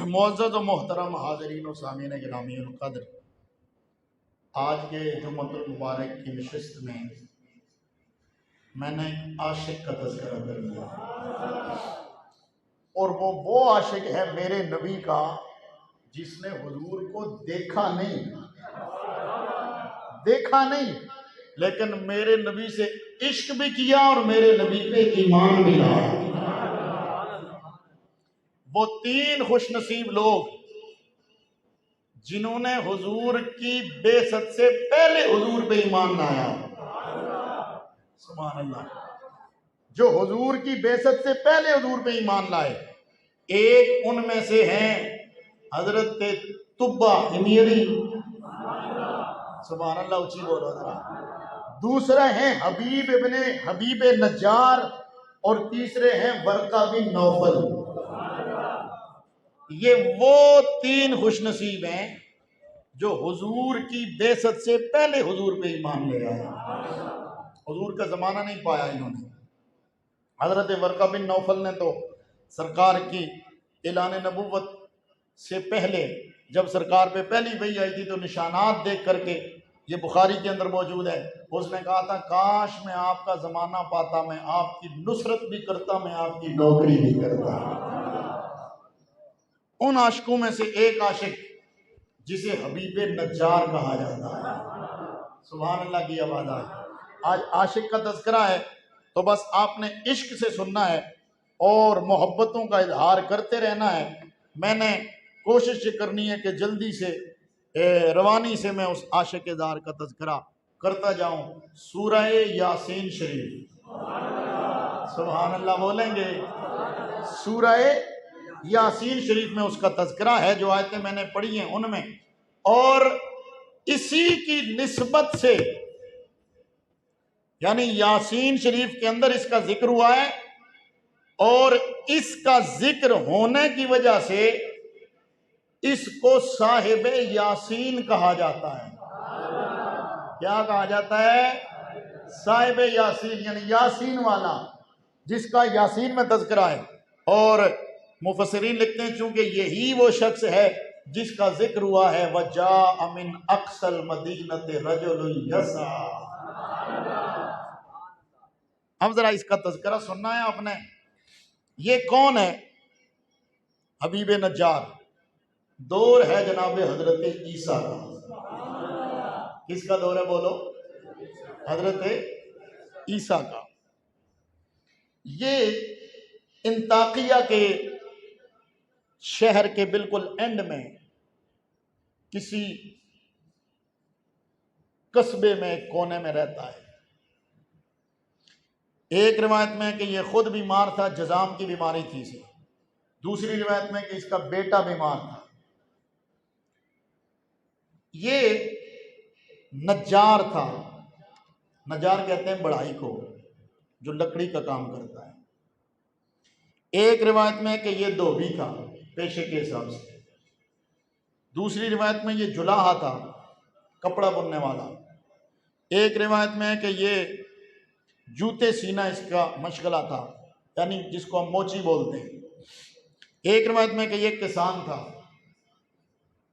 معزز و محترم حاضرین و سامعین گرامی القدر، آج کے جمعۃ المبارک کی نشست میں میں نے ایک عاشق کا تذکرہ کر لیا، اور وہ عاشق ہے میرے نبی کا جس نے حضور کو دیکھا نہیں لیکن میرے نبی سے عشق بھی کیا اور میرے نبی پہ ایمان بھی لایا۔ وہ تین خوش نصیب لوگ جنہوں نے حضور کی بعثت سے پہلے حضور پہ ایمان لایا، سبحان اللہ، جو حضور کی بعثت سے پہلے حضور پہ ایمان لائے۔ ایک ان میں سے ہیں حضرت طبہ امیری، سبحان اللہ، اونچی بولو ذرا۔ دوسرے ہیں حبیب نجار، اور تیسرے ہیں ورقہ بن نوفل۔ یہ وہ تین خوش نصیب ہیں جو حضور کی بعثت سے پہلے حضور پہ ایمان لے آئے۔ حضور کا زمانہ نہیں پایا انہوں نے۔ حضرت ورقہ بن نوفل نے تو سرکار کی اعلان نبوت سے پہلے، جب سرکار پہ پہلی وحی آئی تھی تو نشانات دیکھ کر کے، یہ بخاری کے اندر موجود ہے، اس نے کہا تھا کاش میں آپ کا زمانہ پاتا، میں آپ کی نصرت بھی کرتا، میں آپ کی نوکری بھی کرتا۔ ان عاشقوں میں سے ایک عاشق جسے حبیب نجار کہا جاتا ہے، سبحان اللہ کی آواز آئے۔ آج عاشق کا تذکرہ ہے تو بس آپ نے عشق سے سننا ہے اور محبتوں کا اظہار کرتے رہنا ہے۔ میں نے کوشش یہ کرنی ہے کہ جلدی سے روانی سے میں اس عاشق اظہار کا تذکرہ کرتا جاؤں۔ سورہ یاسین شریف، سبحان اللہ بولیں گے؟ سورہ یاسین شریف میں اس کا تذکرہ ہے، جو آیتیں میں نے پڑھی ہیں ان میں، اور اسی کی نسبت سے، یعنی یاسین شریف کے اندر اس کا ذکر ہوا ہے، اور اس کا ذکر ہونے کی وجہ سے اس کو صاحب یاسین کہا جاتا ہے۔ کیا کہا جاتا ہے؟ صاحب یاسین، یعنی یاسین والا، جس کا یاسین میں تذکرہ ہے۔ اور مفسرین لکھتے ہیں چونکہ یہی وہ شخص ہے جس کا ذکر ہوا ہے وَجَاءَ مِنْ أَقْصَى الْمَدِينَةِ رَجُلٌ يَسْعَىٰ۔ اب ذرا اس کا تذکرہ سننا ہے آپ نے۔ یہ کون ہے؟ حبیب نجار۔ دور ہے جناب حضرت عیسیٰ کا۔ کس کا دور ہے بولو؟ حضرت عیسیٰ کا۔ یہ انطاکیہ کے شہر کے بالکل اینڈ میں کسی قصبے میں، کونے میں رہتا ہے۔ ایک روایت میں کہ یہ خود بیمار تھا، جذام کی بیماری تھی اسے۔ دوسری روایت میں کہ اس کا بیٹا بیمار تھا۔ یہ نجار تھا۔ نجار کہتے ہیں بڑھائی کو، جو لکڑی کا کام کرتا ہے۔ ایک روایت میں کہ یہ دھوبی تھا پیشے کے حساب سے۔ دوسری روایت میں یہ جلاحہ تھا، کپڑا بننے والا۔ ایک روایت میں کہ یہ جوتے سینا اس کا مشغلہ تھا، یعنی جس کو ہم موچی بولتے ہیں۔ ایک روایت میں کہ یہ کسان تھا،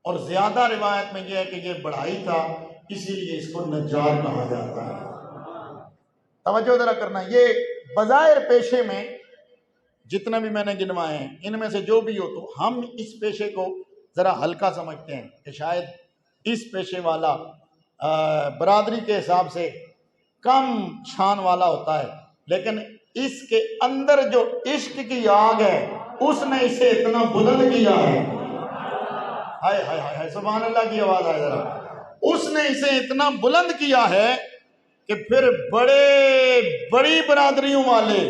اور زیادہ روایت میں یہ ہے کہ یہ بڑھائی تھا، اسی لیے اس کو نجار کہا جاتا ہے۔ توجہ ذرا کرنا، یہ بظاہر پیشے میں جتنے بھی میں نے گنوائے ہیں، ان میں سے جو بھی ہو، تو ہم اس پیشے کو ذرا ہلکا سمجھتے ہیں کہ شاید اس پیشے والا برادری کے حساب سے کم شان والا ہوتا ہے، لیکن اس کے اندر جو عشق کی آگ ہے اس نے اسے اتنا بلند کیا ہے، ہائے ہائے ہائے، سبحان اللہ کی آواز آئے ذرا، اس نے اسے اتنا بلند کیا ہے کہ پھر بڑی برادریوں والے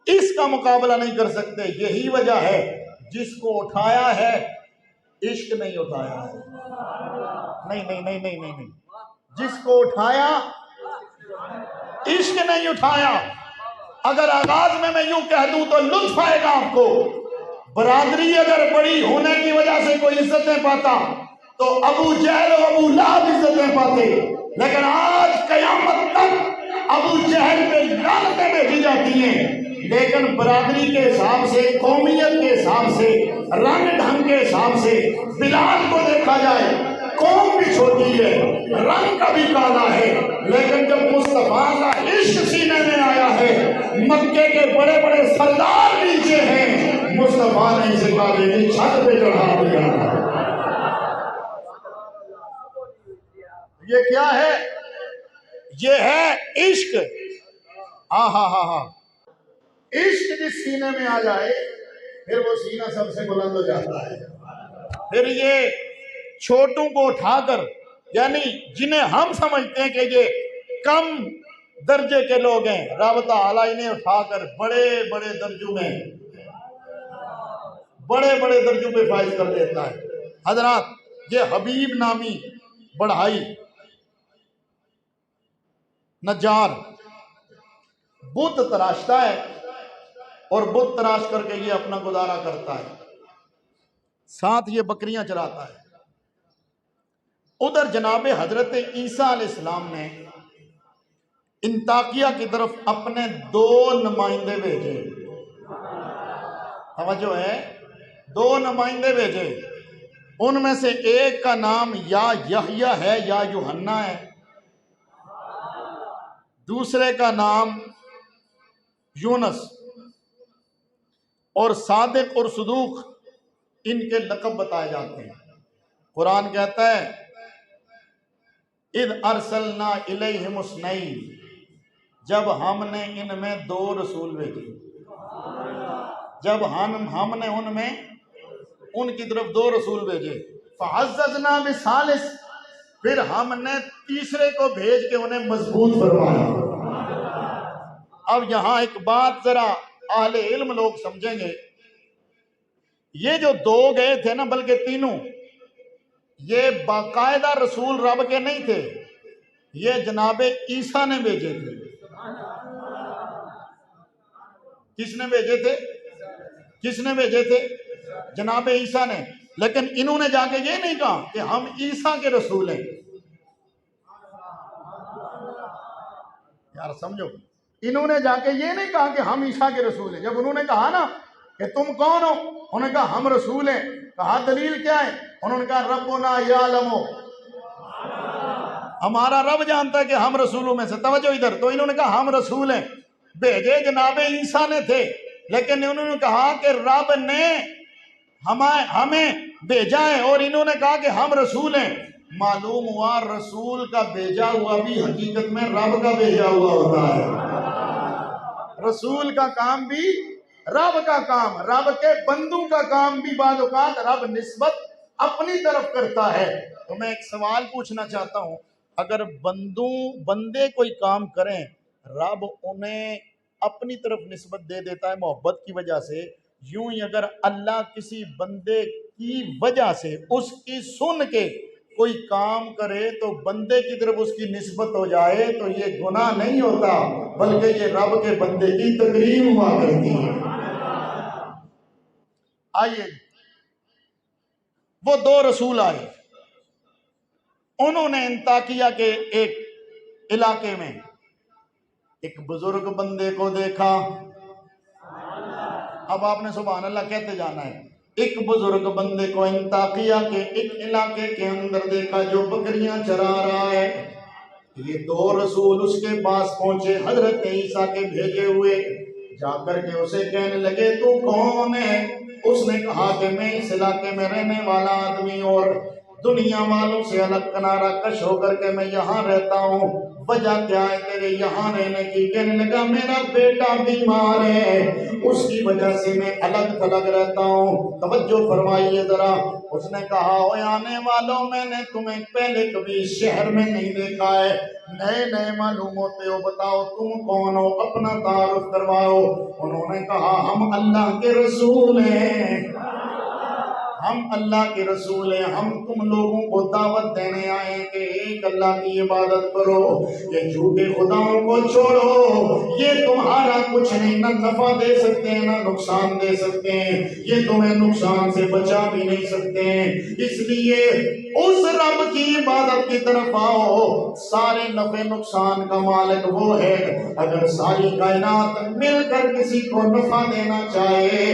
اس کا مقابلہ نہیں کر سکتے۔ یہی وجہ ہے جس کو اٹھایا ہے عشق نہیں اٹھایا ہے، نہیں، جس کو اٹھایا عشق نہیں اٹھایا۔ اگر آغاز میں یوں کہہ دوں تو لطف آئے گا آپ کو۔ برادری اگر بڑی ہونے کی وجہ سے کوئی عزتیں پاتا تو ابو جہل و ابو لہب عزتیں پاتے، لیکن آج قیامت تک ابو جہل پہ لعنتیں بھیجی جاتی ہیں، لیکن برادری کے حساب سے، قومیت کے حساب سے رنگ ڈھنگ کے حساب سے بلال کو دیکھا جائے قوم بھی چھوٹی ہے، رنگ کا بھی کالا ہے، لیکن جب مصطفیٰ کا عشق سینے میں آیا ہے، مکے کے بڑے بڑے سردار نیچے ہیں، مصطفیٰ نے اسے کعبے کی چھت پہ چڑھا دیا۔ یہ کیا ہے؟ یہ ہے عشق۔ ہاں عشق جس سینے میں آ جائے پھر وہ سینہ سب سے بلند ہو جاتا ہے۔ پھر یہ چھوٹوں کو اٹھا کر، یعنی جنہیں ہم سمجھتے ہیں کہ یہ کم درجے کے لوگ ہیں، رب تعالیٰ انہیں اٹھا کر بڑے بڑے درجوں میں، بڑے بڑے درجوں پہ فائز کر دیتا ہے۔ حضرات، یہ حبیب نامی بڑھائی نجار بت تراشتا ہے اور بت تراش کر کے یہ اپنا گزارا کرتا ہے، ساتھ یہ بکریاں چراتا ہے۔ ادھر جناب حضرت عیسیٰ علیہ السلام نے انطاکیہ کی طرف اپنے 2 نمائندے بھیجے۔ توجہ ہے، 2 نمائندے بھیجے، ان میں سے ایک کا نام یا یحییٰ ہے یا یوحنا ہے، دوسرے کا نام یونس، اور صادق اور صدوق ان کے لقب بتائے جاتے ہیں۔ قرآن کہتا ہے اذ ارسلنا الیہم اثنین، جب ہم نے ان میں 2 رسول بھیجے، جب ہم نے ان میں ان کی طرف 2 رسول بھیجے، فعززنا بثالث، پھر ہم نے تیسرے کو بھیج کے انہیں مضبوط فرمایا۔ اب یہاں ایک بات ذرا اہل علم لوگ سمجھیں گے، یہ جو 2 گئے تھے نا، بلکہ تینوں، یہ باقاعدہ رسول رب کے نہیں تھے، یہ جناب عیسیٰ نے بھیجے تھے۔ کس نے بھیجے تھے؟ کس نے بھیجے تھے؟ جناب عیسیٰ نے۔ لیکن انہوں نے جا کے یہ نہیں کہا کہ ہم عیسیٰ کے رسول ہیں، یار سمجھو، انہوں نے جا کے یہ نہیں کہا کہ ہم عیسیٰ کے رسول ہیں۔ جب انہوں نے کہا نا کہ تم کون ہو، انہوں نے کہا ہم رسول ہیں، کہا دلیل کیا ہے؟ انہوں نے کہا ربنا یعلم، ہمارا رب جانتا ہے کہ ہم رسولوں میں سے۔ توجہ ادھر، تو انہوں نے کہا ہم رسول ہیں، بھیجے جناب عیسیٰ نے تھے، لیکن انہوں نے کہا کہ رب نے ہمیں بھیجا ہے، اور انہوں نے کہا کہ ہم رسول ہیں۔ معلوم ہوا رسول کا بھیجا ہوا بھی حقیقت میں رب کا بھیجا ہوا ہوتا ہے۔ رسول کا کام بھی رب کا کام، رب کے بندوں کا کام بھی بعض اوقات رب نسبت اپنی طرف کرتا ہے۔ تو میں ایک سوال پوچھنا چاہتا ہوں، اگر بندے کوئی کام کریں، رب انہیں اپنی طرف نسبت دے دیتا ہے محبت کی وجہ سے، یوں ہی اگر اللہ کسی بندے کی وجہ سے اس کی سن کے کوئی کام کرے تو بندے کی طرف اس کی نسبت ہو جائے تو یہ گناہ نہیں ہوتا، بلکہ یہ رب کے بندے کی تکریم ہوا کرتی ہے۔ آئیے، وہ 2 رسول آئے، انہوں نے انطاکیہ کے ایک علاقے میں ایک بزرگ بندے کو دیکھا۔ اب آپ نے سبحان اللہ کہتے جانا ہے۔ ایک بزرگ بندے کو انطاکیہ کے ایک علاقے کے اندر دیکھا جو بکریاں چرا رہا ہے۔ یہ 2 رسول اس کے پاس پہنچے، حضرت عیسیٰ کے بھیجے ہوئے، جا کر کے اسے کہنے لگے تو کون ہے؟ اس نے کہا کہ میں اس علاقے میں رہنے والا آدمی اور دنیا والوں سے الگ کنارہ کش ہو کر کے میں یہاں رہتا ہوں، وجہ کیا ہے تیرے یہاں رہنے کی؟ کہنے لگا میرا بیٹا بیمار ہے، اس کی وجہ سے میں الگ تھلگ رہتا ہوں۔ توجہ فرمائیے ذرا، اس نے کہا اوے آنے والوں، میں نے تمہیں پہلے کبھی شہر میں نہیں دیکھا ہے، نئے نئے معلوم ہوتے ہو، بتاؤ تم کون ہو، اپنا تعارف کرواؤ۔ انہوں نے کہا ہم اللہ کے رسول ہیں، ہم اللہ کے رسول ہیں، ہم تم لوگوں کو دعوت دینے آئے ہیں کہ ایک اللہ کی عبادت کرو، یہ جھوٹے خداؤں کو چھوڑو، یہ تمہارا کچھ نہیں، نہ نفع دے سکتے ہیں نہ نقصان دے سکتے ہیں، یہ تمہیں نقصان سے بچا بھی نہیں سکتے ہیں، اس لیے اس رب کی عبادت کی طرف آؤ، سارے نفع نقصان کا مالک وہ ہے۔ اگر ساری کائنات مل کر کسی کو نفع دینا چاہے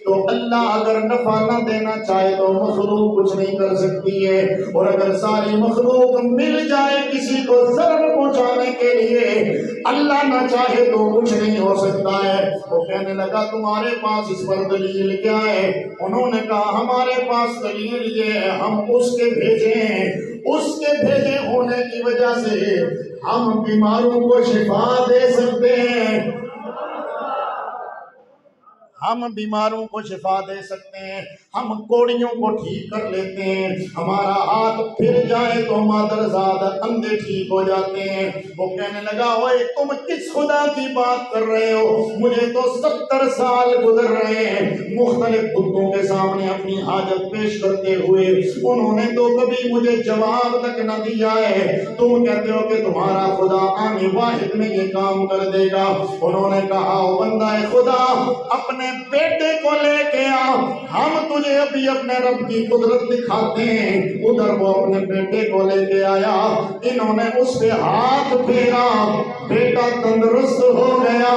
تو اللہ اگر نفع نہ دینا چاہے تو مخلوق کچھ نہیں کر سکتی ہے، اور اگر ساری مخلوق مل جائے کسی کو ضرر پہنچانے کے لیے، اللہ نہ چاہے تو کچھ نہیں ہو سکتا ہے۔ وہ کہنے لگا تمہارے پاس اس پر دلیل کیا ہے؟ انہوں نے کہا ہمارے پاس دلیل یہ ہے، ہم اس کے بھیجے ہیں، اس کے بھیجے ہونے کی وجہ سے ہم بیماروں کو شفا دے سکتے ہیں، ہم بیماروں کو شفا دے سکتے ہیں، ہم کوڑیوں کو ٹھیک کر لیتے ہیں، ہمارا ہاتھ پھر جائے تو مادرزاد اندھے ٹھیک ہو جاتے ہیں۔ وہ کہنے لگا اوے تم کس خدا کی بات کر رہے ہو؟ مجھے تو 70 سال گزر رہے ہیں مختلف بتوں کے سامنے اپنی حاجت پیش کرتے ہوئے، انہوں نے تو کبھی مجھے جواب تک نہ دیا ہے، تم کہتے ہو کہ تمہارا خدا آنے واحد میں یہ کام کر دے گا۔ انہوں نے کہا او بندہ خدا اپنے بیٹے کو لے کے آ، ہم تجھے ابھی اپنے رب کی قدرت دکھاتے ہیں۔ ادھر وہ اپنے بیٹے کو لے کے آیا، انہوں نے اس پہ ہاتھ پھیرا، بیٹا تندرست ہو گیا،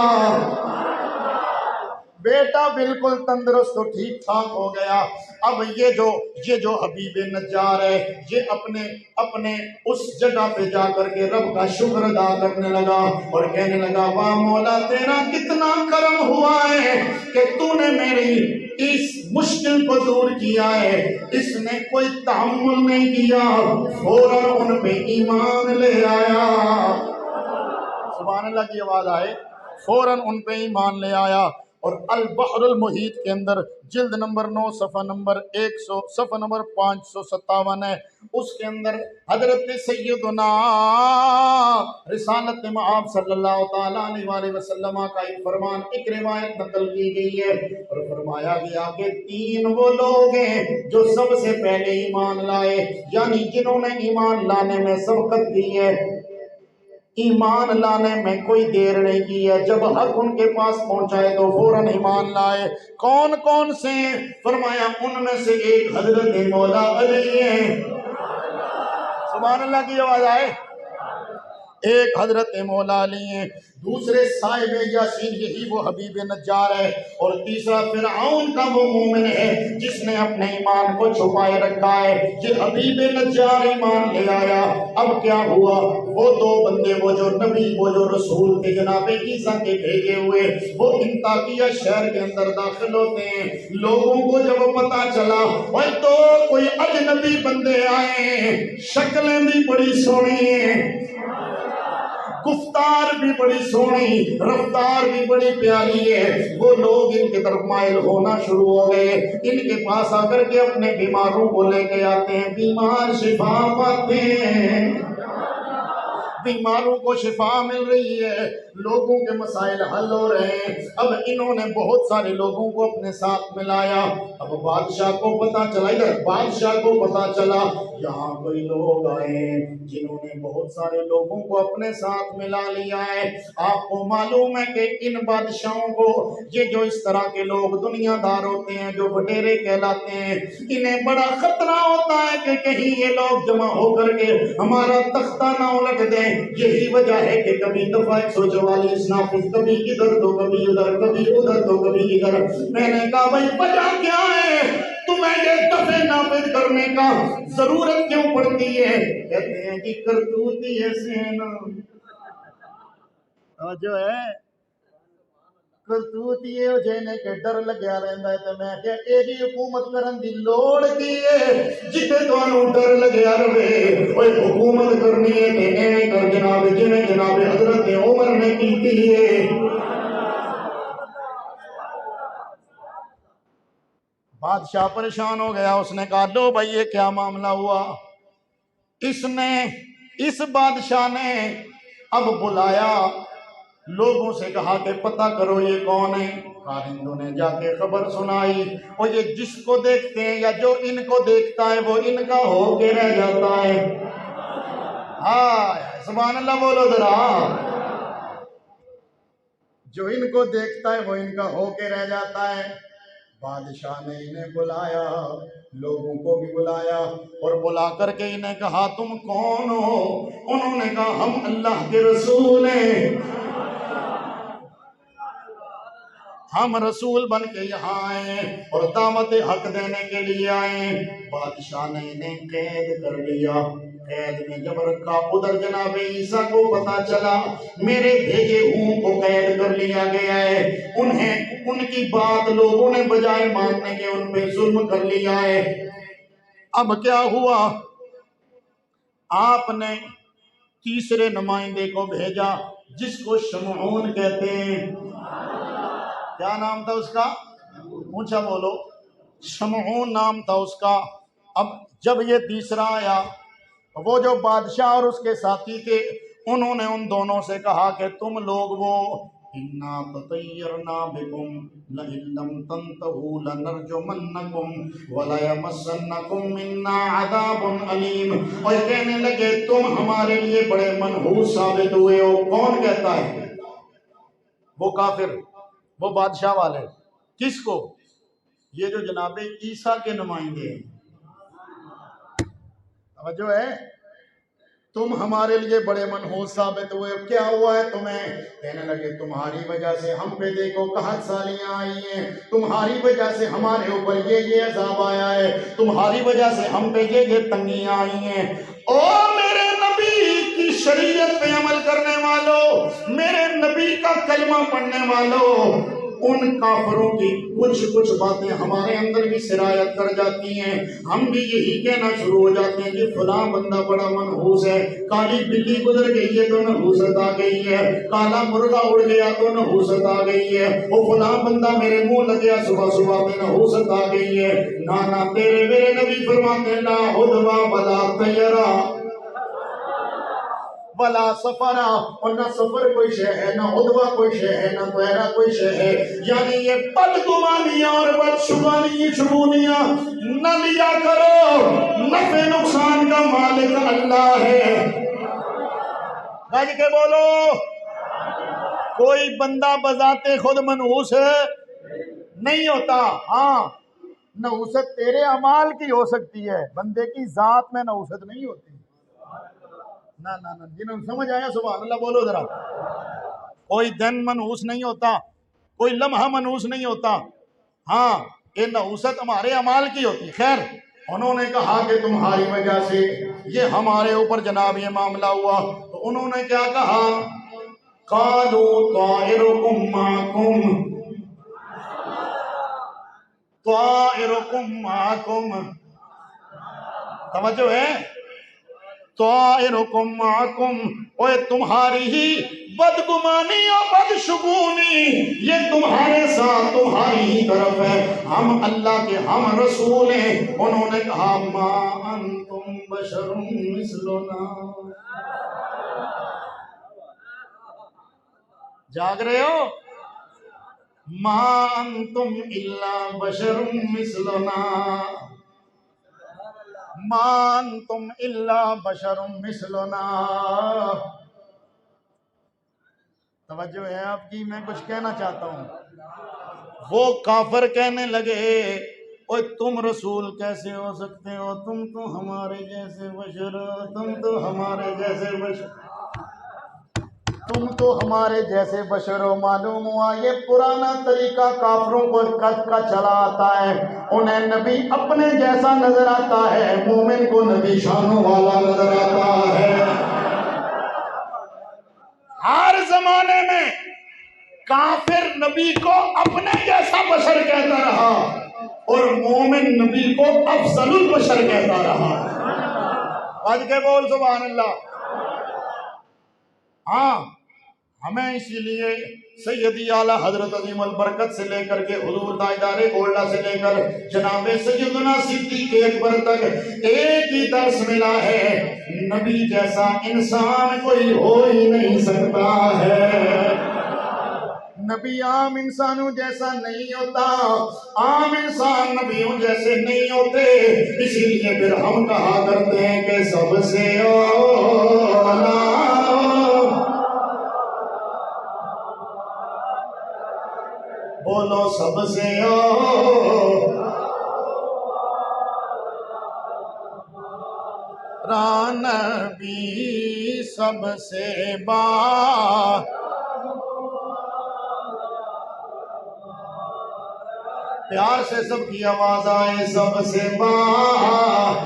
بیٹا بالکل تندرست و ٹھیک ٹھاک ہو گیا۔ اب یہ جو حبیب نجار ہے، یہ اپنے اس جگہ پہ جا کر کے رب کا شکر ادا کرنے لگا اور کہنے لگا واہ مولا تیرا کتنا کرم ہوا ہے کہ تو نے میری اس مشکل کو دور کیا ہے۔ اس نے کوئی تحمل نہیں کیا، فوراً ان پہ ایمان لے آیا۔ سبحان اللہ کی آواز آئے، فوراً ان پہ ایمان لے آیا۔ اور البحر المحیط کے اندر جلد نمبر 9 صفحہ نمبر 557 ہے، اس کے اندر حضرت سیدنا رسالت مآب صلی اللہ تعالیٰ علیہ وآلہ وسلم کا ایک فرمان، ایک روایت نقل کی گئی ہے اور فرمایا گیا کہ 3 وہ لوگ ہیں جو سب سے پہلے ایمان لائے، یعنی جنہوں نے ایمان لانے میں سبقت کی ہے، ایمان لانے میں کوئی دیر نہیں کی ہے، جب حق ان کے پاس پہنچائے تو فوراً ایمان لائے۔ کون کون سے؟ فرمایا ان میں سے ایک حضرت مولا علی ہے۔ سبحان اللہ کی آواز آئے، ایک حضرت مولا علی ہیں، دوسرے صاحب یاسین یہی وہ حبیب نجار ہے، اور تیسرا فرعون کا وہ مومن ہے جس نے اپنے ایمان کو چھپائے رکھا ہے۔ یہ حبیب نجار ایمان لے آیا۔ اب کیا ہوا؟ وہ 2 بندے، وہ جو نبی، وہ جو رسول تھے جناب عیسیٰ کے بھیجے ہوئے، وہ انطاکیہ شہر کے اندر داخل ہوتے ہیں۔ لوگوں کو جب پتا چلا وہ تو کوئی اجنبی بندے آئے ہیں، شکلیں بھی بڑی سونی ہیں، گفتار بھی بڑی سونی، رفتار بھی بڑی پیاری ہے، وہ لوگ ان کی طرف مائل ہونا شروع ہو گئے، ان کے پاس آ کر کے اپنے بیماروں کو لے کے آتے ہیں، بیمار شفا پاتے ہیں، بیماروں کو شفا مل رہی ہے، لوگوں کے مسائل حل ہو رہے ہیں۔ اب انہوں نے بہت سارے لوگوں کو اپنے ساتھ ملایا۔ اب بادشاہ کو پتا چلا، ادھر بادشاہ کو پتا چلا یہاں کوئی لوگ آئے ہیں جنہوں نے بہت سارے لوگوں کو اپنے ساتھ ملا لیا ہے۔ آپ کو معلوم ہے کہ ان بادشاہوں کو، یہ جو اس طرح کے لوگ دنیا دار ہوتے ہیں جو بٹیرے کہلاتے ہیں، انہیں بڑا خطرہ ہوتا ہے کہ کہیں یہ لوگ جمع ہو کر کے ہمارا تختہ نہ الٹ دیں۔ یہی وجہ ہے کہ کبھی دفعہ 144 نافذ، کبھی ادھر تو کبھی ادھر، کبھی ادھر تو کبھی ادھر۔ میں نے کہا بھائی وجہ کیا ہے؟ تمہیں یہ دفعہ نافذ کرنے کا ضرورت کیوں پڑتی ہے؟ کہتے ہیں کہ کرتوتی ایسے ہیں نا، جو ہے کرتوت یہ ہو جانے کے ڈر لگیا رہندا ہے، تے میں کہ ایڈی حکومت کرن دی لوڑ کی ہے جتے تانوں ڈر لگیا رہے۔ اوے حکومت کرنی ہے تے ایویں کر جناب جویں جناب حضرت عمر نے کیتی ہے۔ بادشاہ پریشان ہو گیا، اس نے کہا لو بھائی یہ کیا معاملہ ہوا؟ اس بادشاہ نے اب بلایا، لوگوں سے کہا کہ پتہ کرو یہ کون ہے۔ کارندوں نے جا کے خبر سنائی، اور یہ جس کو دیکھتے ہیں یا جو ان کو دیکھتا ہے وہ ان کا ہو کے رہ جاتا ہے۔ سبحان اللہ بولو ذرا، جو ان کو دیکھتا ہے وہ ان کا ہو کے رہ جاتا ہے۔ بادشاہ نے انہیں بلایا، لوگوں کو بھی بلایا، اور بلا کر کے انہیں کہا تم کون ہو؟ انہوں نے کہا ہم اللہ کے رسول ہیں۔ ہم رسول بن کے یہاں آئے اور دعوت حق دینے کے لیے آئے۔ بادشاہ نے انہیں قید کر لیا، قید میں جب رکھا، ادھر جناب عیسیٰ کو پتا چلا میرے بھیجے ہوں کو قید کر لیا گیا ہے، ان کی بات لوگوں نے بجائے ماننے کے ان پہ ظلم کر لیا ہے۔ اب کیا ہوا؟ آپ نے تیسرے نمائندے کو بھیجا جس کو شمعون کہتے ہیں۔ کیا نام تھا اس کا؟ اونچا بولو۔ شمعون نام تھا اس کا۔ اب جب یہ تیسرا آیا، وہ جو بادشاہ اور اس کے ساتھی تھے انہوں نے ان دونوں سے کہا کہ تم لوگ وہ اِنَّا تَطَيَّرْنَا بِكُمْ لَئِن لَّمْ تَنْتَهُوا لَنَرْجُمَنَّكُمْ وَلَيَمَسَّنَّكُمْ مِنَّا عَذَابٌ أَلِيمٌ، اور کہنے لگے تم ہمارے لیے بڑے منحوس ثابت ہوئے ہو۔ کون کہتا ہے؟ وہ کافر، وہ بادشاہ والے۔ کس کو؟ یہ جو جناب عیسیٰ کے نمائندے ہیں۔ توجہ ہے؟ تم ہمارے لیے بڑے منحوس ثابت ہوئے، کیا ہوا ہے تمہیں؟ کہنے لگے تمہاری وجہ سے ہم پہ دیکھو قحط سالیاں آئی ہیں، تمہاری وجہ سے ہمارے اوپر یہ عذاب آیا ہے، تمہاری وجہ سے ہم پہ یہ تنگیاں آئی ہیں۔ او میرے نبی کی شریعت پہ عمل کرنے والوں، میرے نبی کا کلمہ پڑھنے والوں، ان کافروں کی کچھ باتیں ہمارے اندر بھی سرایت کر جاتی ہیں۔ ہم بھی یہی کہنا شروع ہو جاتے ہیں کہ فلاں بندہ بڑا منحوس ہے، کالی بلی گزر گئی ہے تو نحوست آ گئی ہے، کالا مرغا اڑ گیا تو نحوست آ گئی ہے، وہ فلاں بندہ میرے منہ لگیا صبح صبح میں نحوست آ گئی ہے۔ نانا تیرے میرے نبی فرماتے لا عدوہ ولا طیرہ ولا سفرا، اور نہ سفر کوئی شے ہے، نہ عدوہ کوئی شے ہے، نہ طیرہ کوئی شے ہے، یعنی یہ بدگمانیاں اور شگونیاں نہ لیا کرو، نفع نقصان کا مالک اللہ ہے۔ گج کے بولو۔ کوئی بندہ بذات خود منحوس نہیں ہوتا، ہاں نحوست تیرے اعمال کی ہو سکتی ہے، بندے کی ذات میں نحوست نہیں ہوتی۔ نہ جنہوں نے سمجھ آیا سبحان اللہ بولو ذرا۔ کوئی دن منحوس نہیں ہوتا، کوئی لمحہ منحوس نہیں ہوتا، ہاں یہ نحوست ہمارے اعمال کی ہوتی۔ خیر انہوں نے کہا کہ تمہاری وجہ سے یہ ہمارے اوپر جناب یہ معاملہ ہوا، تو انہوں نے کیا کہا؟ قالوا طائرکم معکم، طائرکم معکم، توجہ ہے؟ طائرکم معکم، اوے تمہاری ہی بدگمانی اور بدشگونی یہ تمہارے ساتھ، تمہاری ہی طرف ہے، ہم اللہ کے ہم رسول ہیں۔ انہوں نے کہا ما انتم بشر مثلنا، جاگ رہے ہو؟ ما انتم الا بشر مثلنا، ما انتم الا بشر مثلنا۔ توجہ ہے آپ کی؟ میں کچھ کہنا چاہتا ہوں۔ وہ کافر کہنے لگے اوے تم رسول کیسے ہو سکتے ہو، تم تو ہمارے جیسے بشر ہو، تم تو ہمارے جیسے بشر، تم تو ہمارے جیسے بشر ہو۔ معلوم ہوا یہ پرانا طریقہ کافروں کو کا چلا آتا ہے، انہیں نبی اپنے جیسا نظر آتا ہے، مومن کو نبی شانوں والا نظر آتا ہے۔ ہر زمانے میں کافر نبی کو اپنے جیسا بشر کہتا رہا اور مومن نبی کو افضل البشر کہتا رہا۔ آج کے بول سبحان اللہ۔ ہاں ہمیں اسی لیے سیدی اعلیٰ حضرت عظیم البرکت سے لے کر کے حضور تاجدار گولڈا سے لے کر جناب سیدنا صدیق اکبر تک ایک ہی درس ملا ہے، نبی جیسا انسان کوئی ہو ہی نہیں سکتا ہے۔ نبی عام انسانوں جیسا نہیں ہوتا، عام انسان نبیوں جیسے نہیں ہوتے، اسی لیے پھر ہم کہا کرتے ہیں کہ سب سے اولا بولو، سب سے نبی سب سے پیار سے سب کی آواز آئے سب سے باہر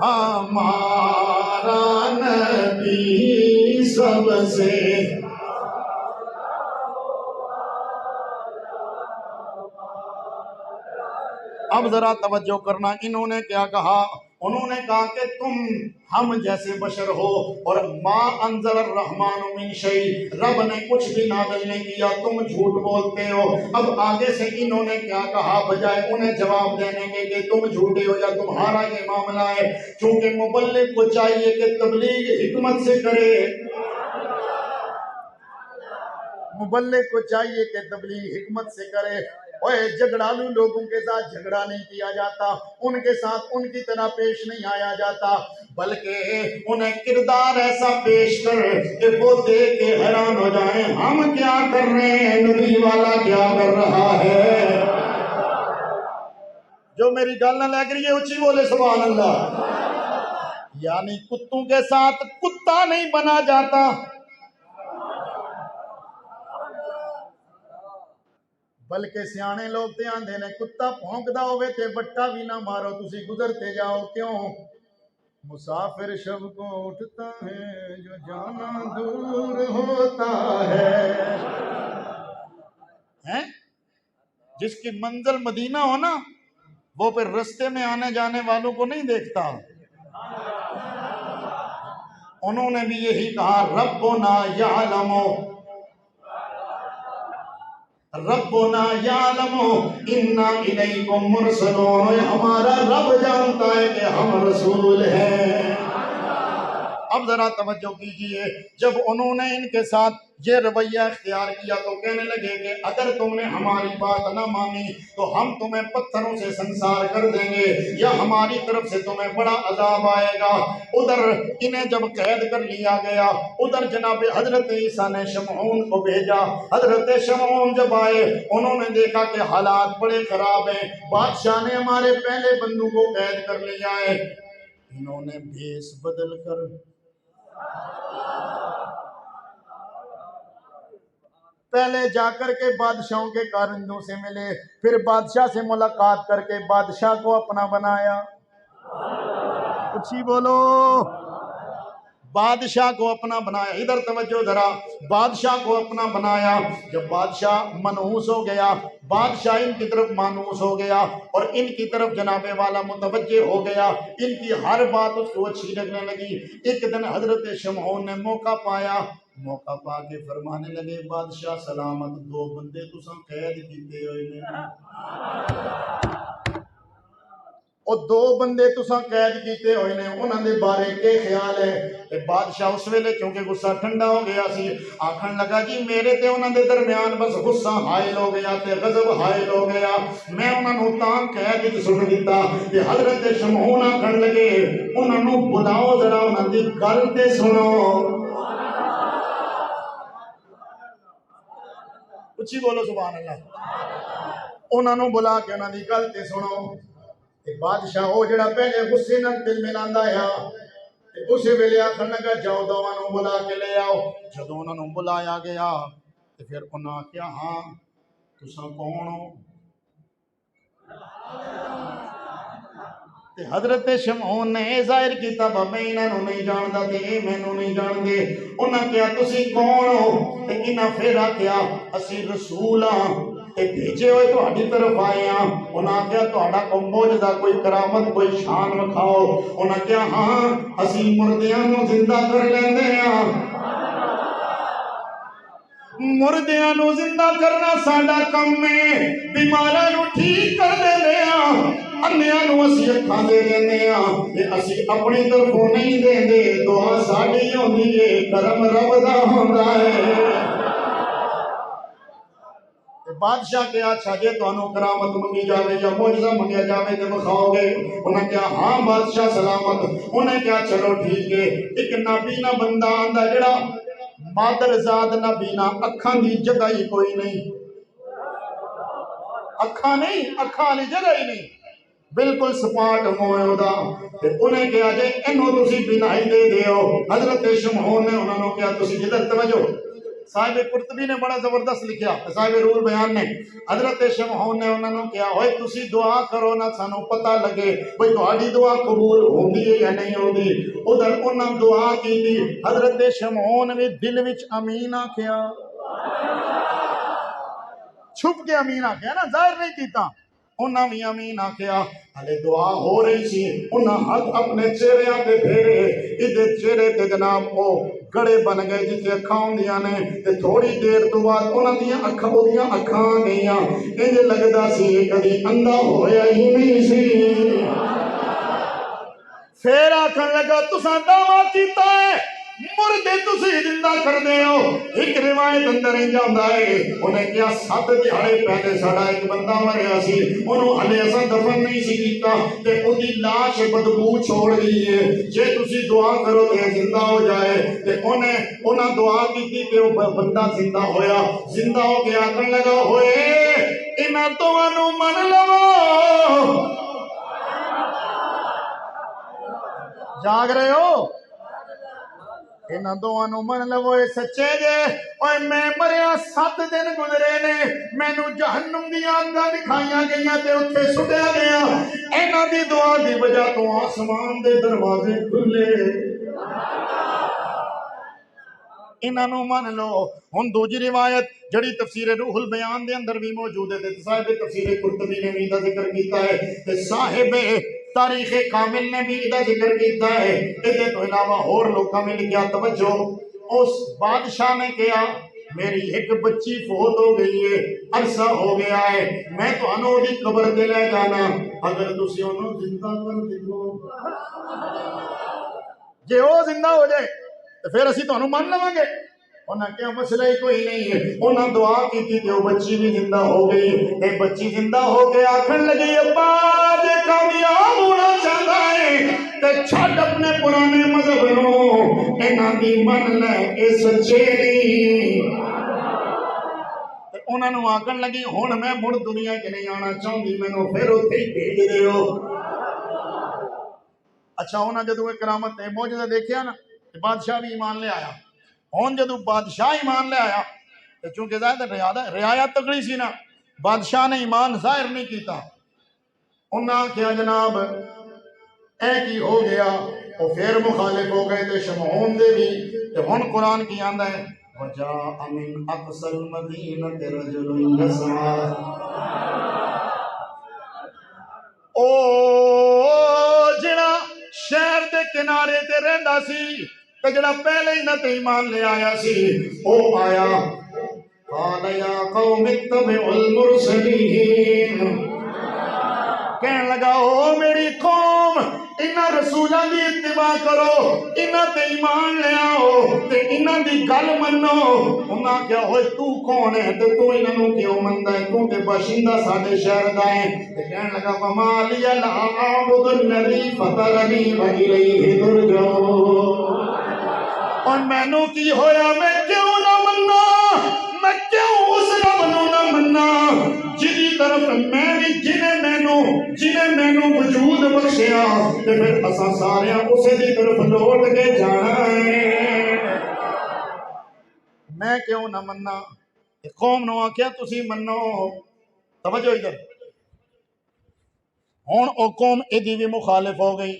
ہمارا نبی سب سے اب ذرا توجہ کرنا، انہوں نے کیا کہا؟ انہوں نے کہا کہ تم ہم جیسے بشر ہو اور ما انزل الرحمن من شیء، رب نے کچھ بھی نازل نہیں کیا، تم جھوٹ بولتے ہو۔ اب آگے سے انہوں نے کیا کہا؟ بجائے انہیں جواب دینے کے کہ تم جھوٹے ہو یا تمہارا یہ معاملہ ہے، چونکہ مبلغ کو چاہیے کہ تبلیغ حکمت سے کرے، مبلغ کو چاہیے کہ تبلیغ حکمت سے کرے۔ اوے جھگڑالو لوگوں کے ساتھ جھگڑا نہیں کیا جاتا، ان کے ساتھ ان کی طرح پیش نہیں آیا جاتا، بلکہ انہیں کردار ایسا پیش کر کہ وہ دیکھ کے حیران ہو جائیں ہم کیا کر رہے ہیں، نبی والا کیا کر رہا ہے۔ جو میری گل نہ لگ رہی ہے اچھی بولے سبحان اللہ۔ یعنی کتوں کے ساتھ کتا نہیں بنا جاتا، بلکہ سیانے لوگ تے آندے نے کتا بھونکدا ہوئے تے وٹا بھی نہ مارو، تسی گزرتے جاؤ، کیوں؟ مسافر شب کو اٹھتا ہے جو جانا دور ہوتا ہے، ہیں؟ جس کی منزل مدینہ ہو نا وہ پھر رستے میں آنے جانے والوں کو نہیں دیکھتا۔ انہوں نے بھی یہی کہا ربنا یعلم، ربنا یعلم انا الیکم مرسلون، ہمارا رب جانتا ہے کہ ہم رسول ہیں۔ اب ذرا توجہ کیجئے، جب انہوں نے ان کے ساتھ یہ رویہ اختیار کیا تو کہنے لگے کہ اگر تم نے ہماری بات نہ مانی تو ہم تمہیں پتھروں سے سنسار کر دیں گے یا ہماری طرف سے تمہیں بڑا عذاب آئے گا۔ ادھر انہیں جب قید کر لیا گیا، ادھر جناب حضرت عیسیٰ نے شمعون کو بھیجا۔ حضرت شمعون جب آئے انہوں نے دیکھا کہ حالات بڑے خراب ہیں، بادشاہ نے ہمارے پہلے بندو کو قید کر لیا ہے۔ انہوں نے بھیس بدل کر پہلے جا کر کے بادشاہوں کے کارندوں سے ملے، پھر بادشاہ سے ملاقات کر کے بادشاہ کو اپنا بنایا۔ اچھی بولو، بادشاہ کو اپنا بنایا۔ ادھر توجہ ذرا، بادشاہ کو اپنا بنایا۔ جب بادشاہ منحوس ہو گیا، بادشاہ ان کی طرف مانوس ہو گیا اور ان کی طرف جناب والا متوجہ ہو گیا، ان کی ہر بات اس کو اچھی لگنے لگی۔ ایک دن حضرت شمعون نے موقع پایا، موقع پا کے فرمانے لگے بادشاہ سلامت، دو بندے تساں قید کیتے ہوئے نے، اور دو بندے تساں قید کیتے ہوئے نے، انہاں دے بارے کے خیال ہے؟ تے بادشاہ اس ویلے کیونکہ غصہ ٹھنڈا ہو گیا سی، آکھن لگا جی میرے تے انہاں دے درمیان بس غصہ حائل ہو گیا تے غضب حائل ہو گیا، میں انہاں نوں تاں قید وچ سٹ دتا۔ تے حضرت شمعون آکھن لگے انہاں نوں بلاؤ ذرا، انہاں دی گل تے سنو۔ اچھی بولو سبحان اللہ۔ انہاں نوں بلا کے انہاں دی گل تے سنو۔ بادشاہ وہ جڑا پہلے غصے نال دل ملاندا ہے، اسی ویلے آکھن لگا جاؤ دوواں نوں بلا کے لے آؤ۔ جدوں انہاں نوں بلایا گیا تے پھر انہاں کیا ہاں تساں کون ہو؟ تے حضرت شمعون نے ظاہر کیتا میں انہاں نوں نہیں جاندا تے اے مینوں نہیں جاندے۔ انہاں کہا تسی کون ہو؟ تے انہاں پھر آکھیا اسی رسول ہاں تے بھیجے ہوئے تہاڈی طرف آئے ہاں۔ انہاں کہا تہاڈا کوئی معجزہ، کوئی کرامت، کوئی شان وکھاؤ۔ انہاں کہا ہاں اسی مردیاں نوں زندہ کر لیندے ہاں، مردیاں نوں زندہ کرنا ساڈا کم ہے، بیماراں نوں ٹھیک کر دیندے ہاں، انیاں نوں اسی اکھاں دے دیندے ہاں، تے اسی اپنی طرفوں نہیں دیندے، دعا ساڈی ہوندی ہے، کرم رب دا ہوندا ہے۔ بادشاہ کے اچھا جے تانوں کرامت منگی جاوے یا معجزہ منگیا جاوے تے بخاؤ گے؟ انہاں کہا ہاں بادشاہ سلامت۔ انہیں کہا چلو ٹھیک ہے، ایک نابینا بندہ آندا جڑا مادر زاد نابینا، اکھاں دی جگہ ہی کوئی نہیں، اکھاں نہیں، اکھاں دی جگہ ہی نہیں، بالکل سپاٹ موئے ہودا۔ انہیں کہا جے انہوں تسی بینائی دے دیو۔ حضرت شمعون نے انہوں نے کہا تسی ادھر توجہ، صاحب قرطبی نے بڑا زبردست لکھیا، صاحب روح بیان نے، حضرت شمعون نے انہوں نے کیا ہوئے تسی دعا کرو نہ سانو پتہ لگے بھئی تہاڈی دعا قبول ہوندی ہے یا نہیں ہوندی۔ ادھر انہوں نے دعا کی تھی، حضرت شمعون نے دل وچ امین آکھیا، چھپ کے امین آکھیا نا، ظاہر نہیں کیتا، انہاں بھی امین آکھیا۔ ہلے دعا ہو رہی سی، انہاں ہاتھ اپنے چہرے تے پھیرے، ادھر چہرے تے جناب او گڑے بن گئے جتنے اکھاں ہوندیاں نے، تے تھوڑی دیر تو بعد انہاں دیاں اکھاں گئیاں، انج لگدا سی کدی اندھا ہویا ہی نہیں سی۔ پھر آکھن لگا تساں دعویٰ کیتا ہے مردے تسی زندہ کر دے ہو۔ ایک روایت اندر ہی جاندا ہے انہیں کیا 7 دہاڑے پہلے ساڈا ایک بندہ مریا سی، انہوں ہلے اساں دفن نہیں سی کیتا تے اودی لاش بدبو چھوڑ گئی ہے، جے تسی دعا کرو تے زندہ ہو جائے۔ تے انہاں دعا کیتی تے وہ بندہ زندہ ہویا، زندہ ہو کے آکھن لگا ہوئے انہاں تانوں من لو، جاگ رہے ہو؟ انہاں دوانوں من لو سچے جے، اور میں مریا 7 دن گزرے نے، مینوں جہنم دی آگاں دکھائیاں گئیاں تے اتھے سٹیا گیا، انہاں دی دعا دی وجہ تو آسمان دے دروازے کھلے، انہاں من لو۔ ہن دوجی روایت جڑی تفسیر روح البیان دے اندر بھی موجود ہے تے صاحب تفسیر قرطبی نے بھی دا ذکر کیتا ہے تے صاحب تاریخ کامل نے بھی دا ذکر کیتا ہے۔ ادھے تو علاوہ اور لوگوں میں لکھیا، توجہ، اس بادشاہ نے کیا میری ایک بچی فوت ہو گئی ہے، عرصہ ہو گیا ہے، میں تو انہوں دی قبر دے لے جانا، اگر تسی انہوں زندہ کر دیکھو، جے وہ زندہ ہو جائے تو پھر اسی تو انہوں مان لوں گے۔ انہاں کیا مسئلہ ہی کوئی نہیں ہے، انہاں دعا کی تھی کہ وہ بچی بھی زندہ ہو گئی، ایک بچی زندہ ہو کے آکھن لگی ابا جے کامیاب ہونا چاہتا ہے تے چھٹ اپنے پرانے مذہب نو، انہاں دی من لے اے سچے نہیں۔ انہاں نو آکھن لگی ہن میں مڑ دنیا کے نہیں آنا چاہتی، مینوں پھر اتھے ہی بھیج دے ہو۔ اچھا انہاں جدو ایک کرامت معجزہ دیکھیا نا کہ بادشاہ بھی ایمان لے آیا، ہون جدو بادشاہ ایمان لے آیا تو چونکہ زیادہ رعایت تکڑی سی نا، بادشاہ نے ایمان ظاہر نہیں کیتا، انہاں کیا جناب اے کی ہو گیا، وہ پھر مخالف ہو گئے تھے شمعون دے بھی۔ تے ہن قرآن کی آندا ہے وَجَاءَ مِنْ أَقْصَى الْمَدِينَةِ رَجُلٌ يَسْعَىٰ، او جڑا شہر دے کنارے تے رہندا سی تے جڑا پہلے ہی نہ تے ایمان لے آیا سی، او آیا قَالَ يَا قَوْمِ اتَّبِعُوا الْمُرْسَلِينَ، کہنے لگا او میری قوم انہاں رسولاں دی اتباع کرو، انہاں تے ایمان لے آؤ تے انہاں دی گل منو۔ انہاں کیا ہوئے تو کون ہے تے تو انہاں نوں کیوں مندا ہے، تو تے باشندہ ساڈے شہر دا ہے۔ تے کہنے لگا وما لی لا اعبد الذی فطرنی والیہ ترجعون، اور مینوں کی ہویا میں کیوں نہ مننا، میں کیوں اس رب نوں نہ مننا جدی طرف میں بھی جنہیں مینوں وجود بخشیا، تے پھر اساں سارے اسے دی طرف لوٹ کے جانا ہے، میں کیوں نہ مننا۔ قوم نو آکھیا تسی منو، توجہ ادھر، ہن او قوم ایدی بھی مخالف ہو گئی،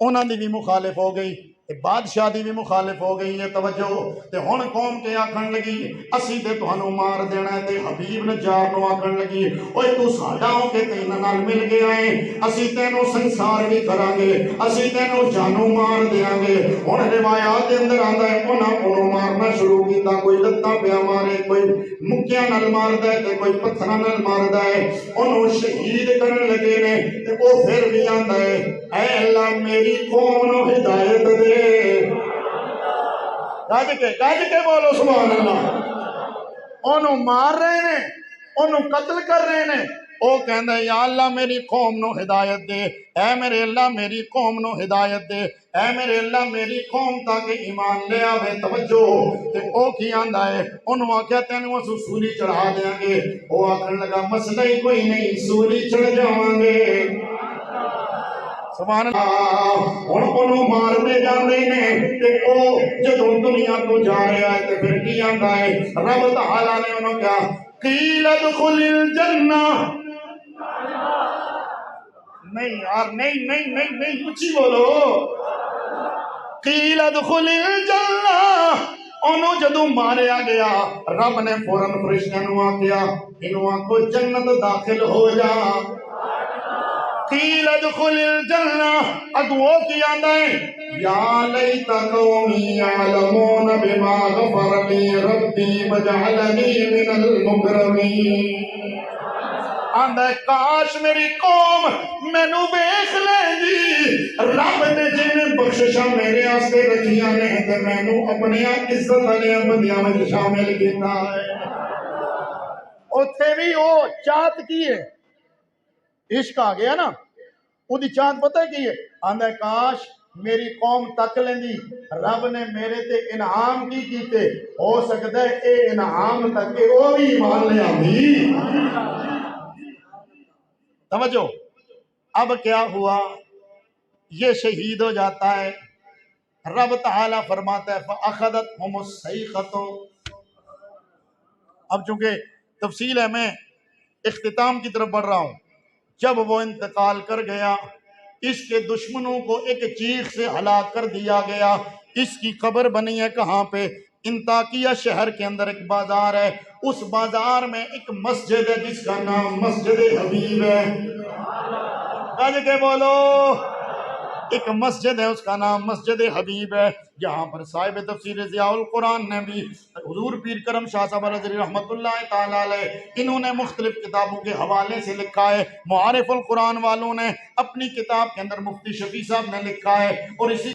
انہاں دی بھی مخالف ہو گئی، بادشاہ دی بھی مخالف ہو گئی ہے، توجہ۔ تے ہن قوم کے آکھن لگی اسی تے تانوں مار دینا ہے، تے حبیب نجار نو آکھن لگی اوے تو ساڈا ہو کے تے انہاں نال مل گیا ہے، اسی تینوں سنسار بھی کران گے، اسی تینوں جانوں مار دیاں گے۔ ہن روایات دے اندر آندا ہے انہوں مارنا شروع کیتا، کوئی لتاں پیا مارے، کوئی مکیاں نال ماردا ہے تے کوئی پتھراں نال ماردا ہے، انہوں شہید کرن لگے نے۔ تے او پھر بھی آندا ہے اے اللہ میری قوم نو ہدایت دے، گج کے بولو سبحان اللہ۔ انہوں مار رہے نے، انہوں قتل کر رہے نے، او کہندہ ہے یا اللہ میری قوم نو ہدایت دے، اے میرے اللہ میری قوم نو ہدایت دے، اے میرے اللہ میری قوم تاکہ ایمان لے آوے، توجہ۔ تے او کی آندہ ہے انہوں آکھیا تینوں اسو سولی چڑھا دیاں گے، او آکھن لگا مسئلہ ہی کوئی نہیں، سولی چڑھ جاواں گے۔ سبحان اللہ ہن اونوں مارنے جاندے نے تے او جدوں دنیا تو جا رہا ہے تے پھر کی آندا ہے رب تعالی نے انہوں کہا قیل ادخل الجنہ نہیں یار نہیں اچھی بولو قیل ادخل الجنہ انہوں جدوں ماریا گیا رب نے فوراً فرشتیاں نوں آکھیا انہوں آکھو جنت داخل ہو جا قیل ادخل الجنہ اگو کی آندا ہے یا لیت قومی یعلمون بما غفر لی ربی وجعلنی من المکرمین آندا ہے کاش میری قوم مینوں ویکھ لیندی رب نے جن بخششاں میرے واسطے رکھیاں نے تے مینوں اپنی عزت والے بندیاں وچ شامل کیتا ہے اوتھے بھی او چاہت کی ہے عشق آ گیا نا وہ دی چاند پتہ ہے کی ہے آندہ ہے کاش میری قوم تک لیندی رب نے میرے تے انعام کی کیتے ہو سکتا ہے اے انعام تک کہ وہ بھی ایمان لے آندی توجہ اب کیا ہوا یہ شہید ہو جاتا ہے رب تعالیٰ فرماتا ہے فَأَخَذَتْهُمُ الصَّيْخَةُ اب چونکہ تفصیل ہے میں اختتام کی طرف بڑھ رہا ہوں جب وہ انتقال کر گیا اس کے دشمنوں کو ایک چیخ سے ہلاک کر دیا گیا اس کی قبر بنی ہے کہاں پہ انطاکیہ شہر کے اندر ایک بازار ہے اس بازار میں ایک مسجد ہے جس کا نام مسجد حبیب ہے کہا کہ بولو ایک مسجد ہے اس کا نام مسجد حبیب ہے جہاں پر صاحب تفسیر ضیاء القرآن نے بھی حضور پیر کرم شاہ صاحب رضی رحمت اللہ تعالیٰ علیہ انہوں نے مختلف کتابوں کے حوالے سے لکھا ہے معارف القرآن والوں نے اپنی کتاب کے اندر مفتی شفیع صاحب نے لکھا ہے اور اسی